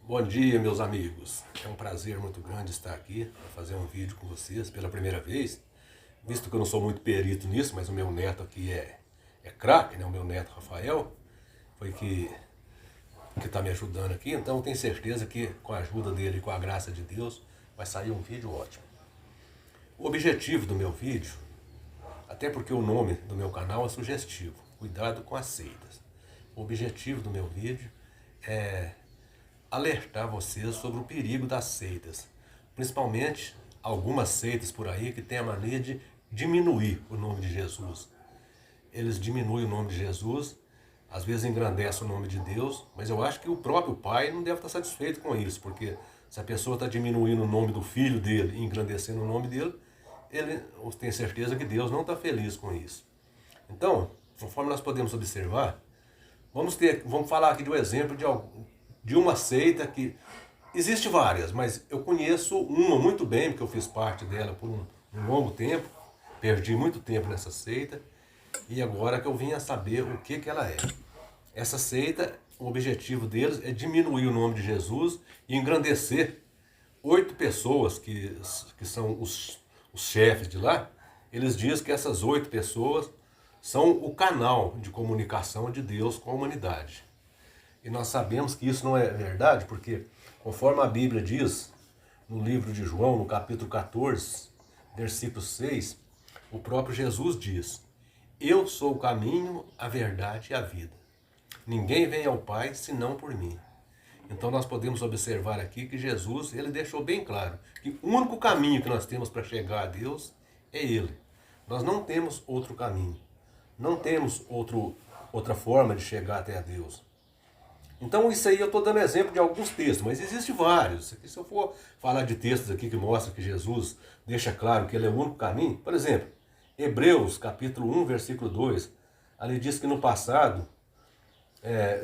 Bom dia, meus amigos. É um prazer muito grande estar aqui para fazer um vídeo com vocês pela primeira vez. Visto que eu não sou muito perito nisso, mas o meu neto aqui é craque, né? O meu neto Rafael foi que está me ajudando aqui. Então eu tenho certeza que com a ajuda dele e com a graça de Deus vai sair um vídeo ótimo. O objetivo do meu vídeo, até porque o nome do meu canal é sugestivo, cuidado com as seitas. O objetivo do meu vídeo é alertar vocês sobre o perigo das seitas, principalmente algumas seitas por aí que têm a mania de diminuir o nome de Jesus. Eles diminuem o nome de Jesus, às vezes engrandecem o nome de Deus, mas eu acho que o próprio pai não deve estar satisfeito com isso, porque se a pessoa está diminuindo o nome do filho dele e engrandecendo o nome dele, ele tem certeza que Deus não está feliz com isso. Então, conforme nós podemos observar, vamos falar aqui de um exemplo de uma seita que existe várias, mas eu conheço uma muito bem, porque eu fiz parte dela por um longo tempo, perdi muito tempo nessa seita, e agora que eu vim a saber o que ela é. Essa seita, o objetivo deles é diminuir o nome de Jesus e engrandecer 8 pessoas que são os chefes de lá. Eles dizem que essas 8 pessoas são o canal de comunicação de Deus com a humanidade. E nós sabemos que isso não é verdade, porque conforme a Bíblia diz, no livro de João, no capítulo 14, versículo 6, o próprio Jesus diz: eu sou o caminho, a verdade e a vida. Ninguém vem ao Pai senão por mim. Então nós podemos observar aqui que Jesus, ele deixou bem claro que o único caminho que nós temos para chegar a Deus é Ele. Nós não temos outro caminho. Não temos outra forma de chegar até a Deus. Então isso aí eu estou dando exemplo de alguns textos, mas existem vários. Se eu for falar de textos aqui que mostram que Jesus deixa claro que Ele é o único caminho, por exemplo, Hebreus capítulo 1, versículo 2, ali diz que no passado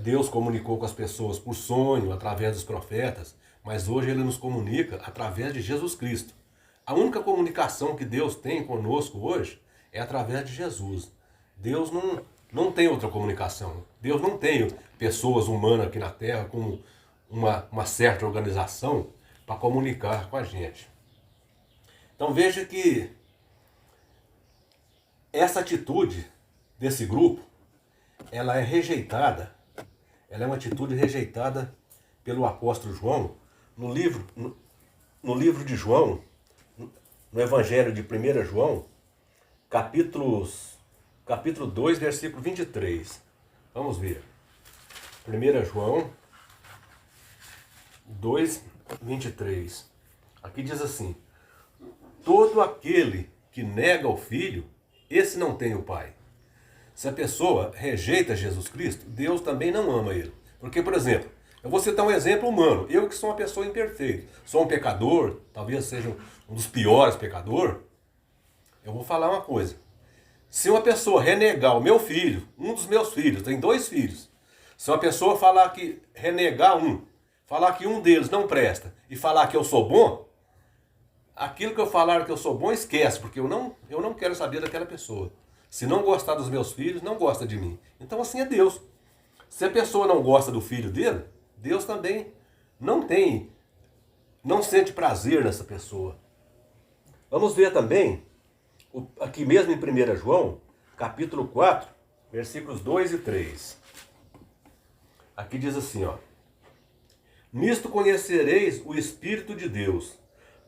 Deus comunicou com as pessoas por sonho, através dos profetas, mas hoje Ele nos comunica através de Jesus Cristo. A única comunicação que Deus tem conosco hoje é através de Jesus. Deus não tem outra comunicação. Deus não tem pessoas humanas aqui na Terra com uma certa organização para comunicar com a gente. Então veja que essa atitude desse grupo, ela é rejeitada, ela é uma atitude rejeitada pelo apóstolo João no livro de João, no Evangelho de 1 João, capítulo 2, versículo 23. Vamos ver. 1 João 2, 23. Aqui diz assim: todo aquele que nega o Filho, esse não tem o Pai. Se a pessoa rejeita Jesus Cristo, Deus também não ama ele. Porque, por exemplo, eu vou citar um exemplo humano. Eu que sou uma pessoa imperfeita, sou um pecador, talvez seja um dos piores pecadores, eu vou falar uma coisa. Se uma pessoa renegar o meu filho, um dos meus filhos, tem 2 filhos, se uma pessoa renegar falar que um deles não presta e falar que eu sou bom, aquilo que eu falar que eu sou bom, esquece, porque eu não quero saber daquela pessoa. Se não gostar dos meus filhos, não gosta de mim. Então assim é Deus. Se a pessoa não gosta do filho dele, Deus também não sente prazer nessa pessoa. Vamos ver também, aqui mesmo em 1 João, capítulo 4, versículos 2 e 3. Aqui diz assim, ó: nisto conhecereis o Espírito de Deus.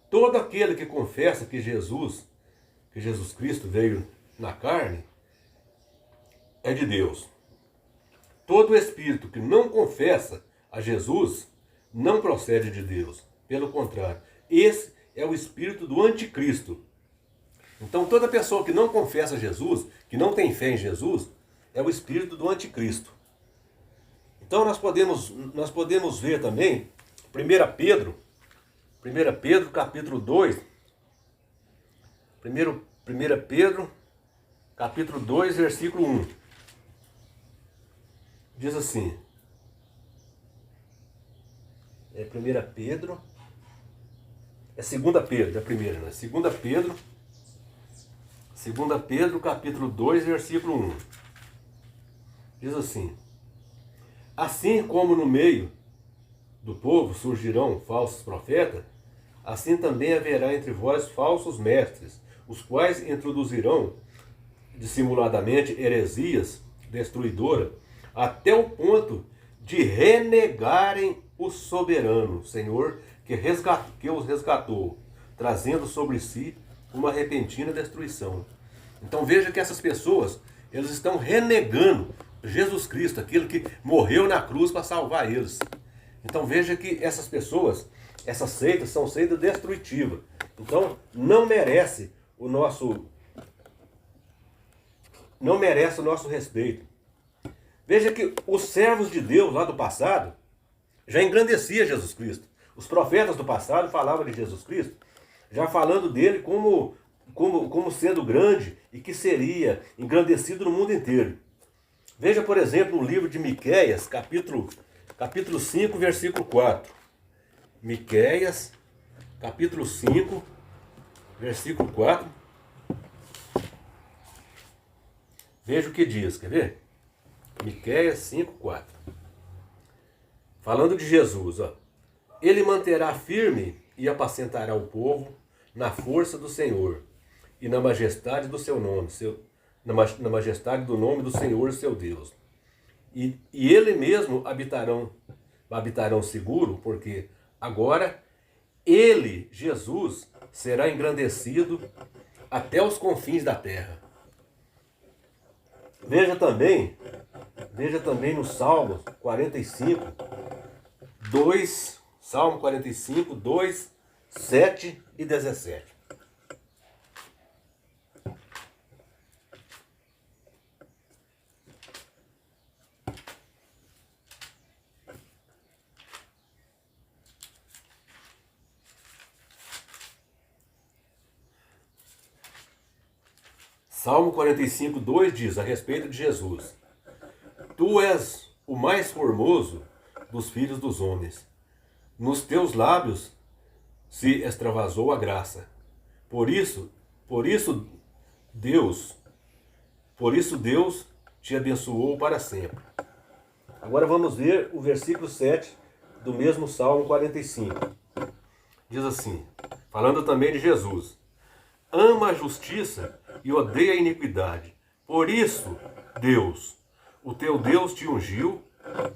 Todo aquele que confessa que Jesus Cristo veio na carne, é de Deus. Todo espírito que não confessa a Jesus não procede de Deus. Pelo contrário, esse é o espírito do anticristo. Então toda pessoa que não confessa Jesus, que não tem fé em Jesus, é o espírito do anticristo. Então nós podemos ver também 1 Pedro capítulo 2, 1 Pedro capítulo 2, versículo 1. Diz assim, 1 Pedro, é 2 Pedro, é a primeira, né? 2 Pedro capítulo 2, versículo 1. Diz assim: assim como no meio do povo surgirão falsos profetas, assim também haverá entre vós falsos mestres, os quais introduzirão dissimuladamente heresias destruidoras, até o ponto de renegarem o soberano Senhor que os resgatou, trazendo sobre si uma repentina destruição. Então veja que essas pessoas, eles estão renegando Jesus Cristo, aquele que morreu na cruz para salvar eles. Então veja que essas pessoas, essas seitas, são seitas destrutivas. Então não merece o nosso respeito. Veja que os servos de Deus lá do passado já engrandecia Jesus Cristo. Os profetas do passado falavam de Jesus Cristo, já falando dele como sendo grande e que seria engrandecido no mundo inteiro. Veja, por exemplo, no livro de Miqueias, capítulo 5, versículo 4. Miqueias, capítulo 5, versículo 4. Veja o que diz, quer ver? Miqueias 5, 4. Falando de Jesus, ó. Ele manterá firme e apacentará o povo na força do Senhor e na majestade do seu nome, na majestade do nome do Senhor seu Deus. E ele mesmo habitarão seguro, porque agora ele, Jesus, será engrandecido até os confins da terra. Veja também no Salmo 45, 2, Salmo 45, 2, 7 e 17. Salmo 45, 2 diz a respeito de Jesus: Tu és o mais formoso dos filhos dos homens. Nos teus lábios se extravasou a graça. Por isso Deus te abençoou para sempre. Agora vamos ver o versículo 7 do mesmo Salmo 45. Diz assim, falando também de Jesus: Ama a justiça e odeia a iniquidade. Por isso, Deus, o teu Deus, te ungiu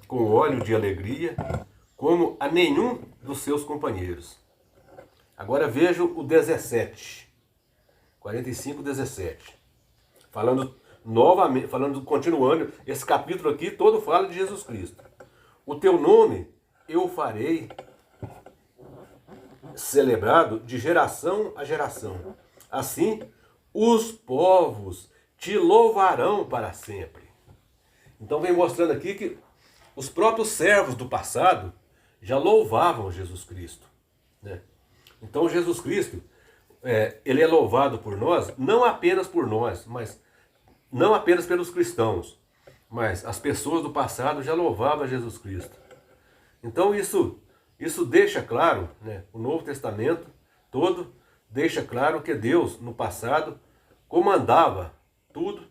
com óleo de alegria, como a nenhum dos seus companheiros. Agora veja o 17. 45, 17. Falando novamente, continuando, esse capítulo aqui todo fala de Jesus Cristo. O teu nome eu farei celebrado de geração a geração. Assim, os povos te louvarão para sempre. Então vem mostrando aqui que os próprios servos do passado já louvavam Jesus Cristo, né? Então Jesus Cristo, ele é louvado por nós, não apenas por nós, mas não apenas pelos cristãos, mas as pessoas do passado já louvavam Jesus Cristo. Então isso deixa claro, né, o Novo Testamento todo deixa claro que Deus no passado comandava tudo,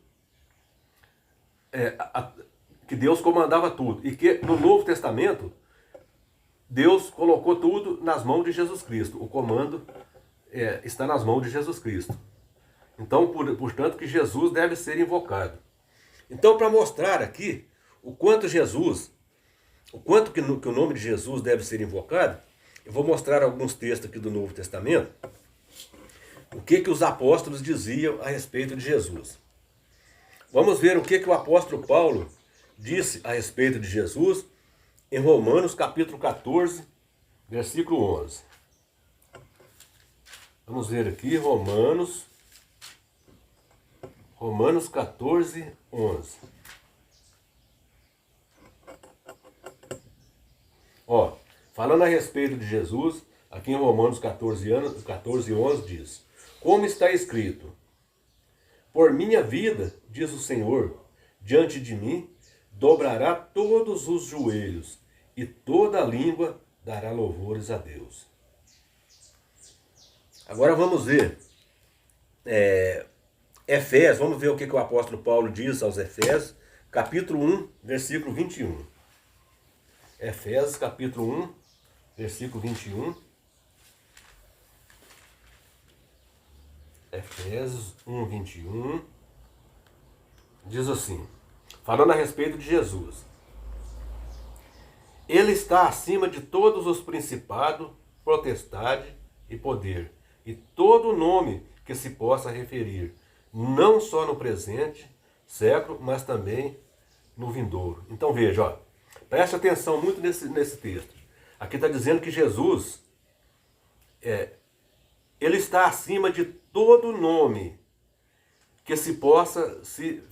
que Deus comandava tudo, e que no Novo Testamento Deus colocou tudo nas mãos de Jesus Cristo. O comando está nas mãos de Jesus Cristo. Então, portanto, que Jesus deve ser invocado. Então, para mostrar aqui o quanto que o nome de Jesus deve ser invocado, eu vou mostrar alguns textos aqui do Novo Testamento, o que os apóstolos diziam a respeito de Jesus. Vamos ver o que o apóstolo Paulo disse a respeito de Jesus em Romanos capítulo 14, versículo 11. Vamos ver aqui Romanos 14, 11. Ó, falando a respeito de Jesus, aqui em Romanos 14, 11 diz: Como está escrito: Por minha vida, diz o Senhor, diante de mim dobrará todos os joelhos, e toda a língua dará louvores a Deus. Agora vamos ver Efésios, vamos ver o que o apóstolo Paulo diz aos Efésios, capítulo 1, versículo 21. Efésios, capítulo 1, versículo 21. Efésios 1, 21. Diz assim, falando a respeito de Jesus. Ele está acima de todos os principados, potestade e poder, e todo nome que se possa referir, não só no presente século, mas também no vindouro. Então veja, ó, preste atenção muito nesse texto. Aqui está dizendo que Jesus, ele está acima de todo nome que se possa se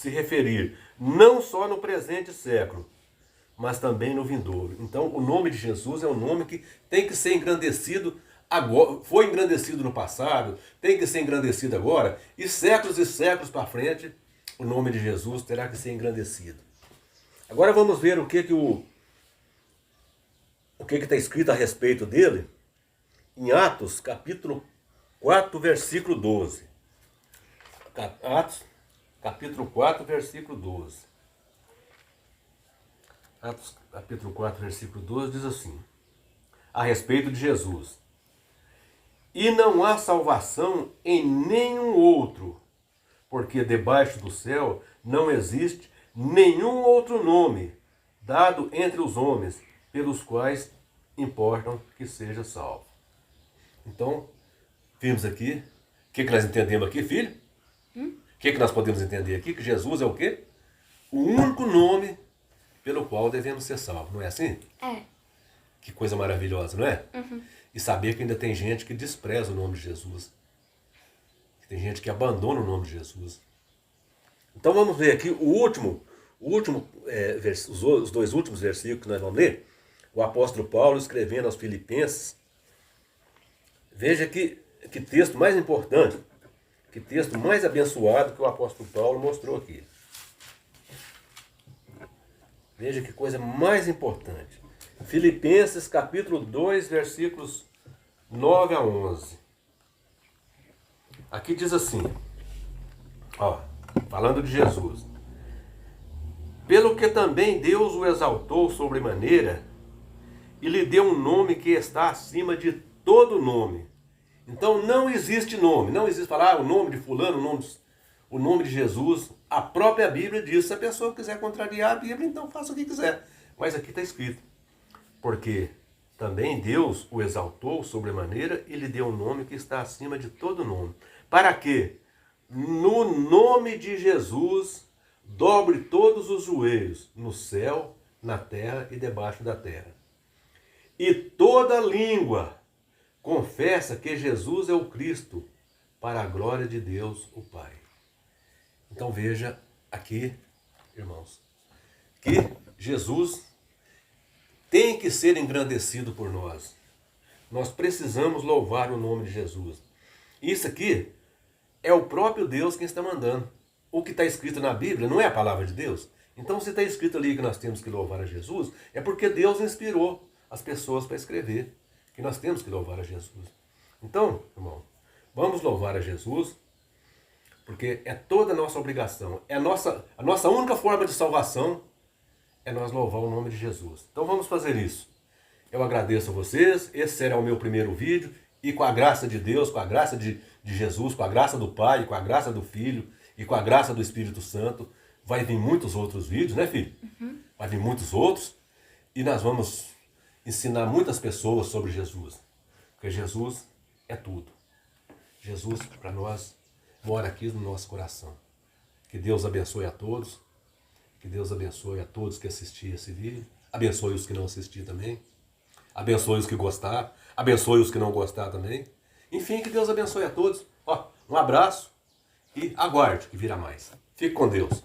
referir, não só no presente século, mas também no vindouro. Então o nome de Jesus é um nome que tem que ser engrandecido agora, foi engrandecido no passado, tem que ser engrandecido agora, e séculos para frente, o nome de Jesus terá que ser engrandecido. Agora vamos ver o que está escrito a respeito dele em Atos, capítulo 4, versículo 12. Atos, capítulo 4, versículo 12. Atos, capítulo 4, versículo 12 diz assim, a respeito de Jesus. E não há salvação em nenhum outro, porque debaixo do céu não existe nenhum outro nome dado entre os homens pelos quais importam que seja salvo. Então, vimos aqui, o que nós entendemos aqui, filho? O que nós podemos entender aqui? Que Jesus é o quê? O único nome pelo qual devemos ser salvos, não é assim? É. Que coisa maravilhosa, não é? Uhum. E saber que ainda tem gente que despreza o nome de Jesus. Que tem gente que abandona o nome de Jesus. Então vamos ver aqui os dois últimos versículos que nós vamos ler. O apóstolo Paulo escrevendo aos Filipenses. Veja que texto mais importante, que texto mais abençoado que o apóstolo Paulo mostrou aqui. Veja que coisa mais importante. Filipenses capítulo 2, versículos 9 a 11. Aqui diz assim, ó, falando de Jesus. Pelo que também Deus o exaltou sobremaneira e lhe deu um nome que está acima de todo nome. Então não existe nome, não existe falar o nome de fulano, o nome de Jesus. A própria Bíblia diz, se a pessoa quiser contrariar a Bíblia, então faça o que quiser. Mas aqui está escrito, porque também Deus o exaltou sobremaneira e lhe deu um nome que está acima de todo nome. Para que no nome de Jesus dobre todos os joelhos no céu, na terra e debaixo da terra. E toda língua confessa que Jesus é o Cristo, para a glória de Deus, o Pai. Então veja aqui, irmãos, que Jesus tem que ser engrandecido por nós. Nós precisamos louvar o nome de Jesus. Isso aqui é o próprio Deus quem está mandando. O que está escrito na Bíblia não é a palavra de Deus? Então se está escrito ali que nós temos que louvar a Jesus, é porque Deus inspirou as pessoas para escrever que nós temos que louvar a Jesus. Então, irmão, vamos louvar a Jesus, porque é toda a nossa obrigação, é a nossa única forma de salvação é nós louvar o nome de Jesus. Então vamos fazer isso. Eu agradeço a vocês, esse será o meu primeiro vídeo, e com a graça de Deus, com a graça de Jesus, com a graça do Pai, com a graça do Filho e com a graça do Espírito Santo, vai vir muitos outros vídeos, né, filho? Uhum. Vai vir muitos outros, e nós vamos ensinar muitas pessoas sobre Jesus, porque Jesus é tudo. Jesus, para nós, mora aqui no nosso coração. Que Deus abençoe a todos, que Deus abençoe a todos que assistiram esse vídeo, abençoe os que não assistiram também, abençoe os que gostaram, abençoe os que não gostaram também. Enfim, que Deus abençoe a todos. Ó, um abraço e aguarde que virá mais. Fique com Deus.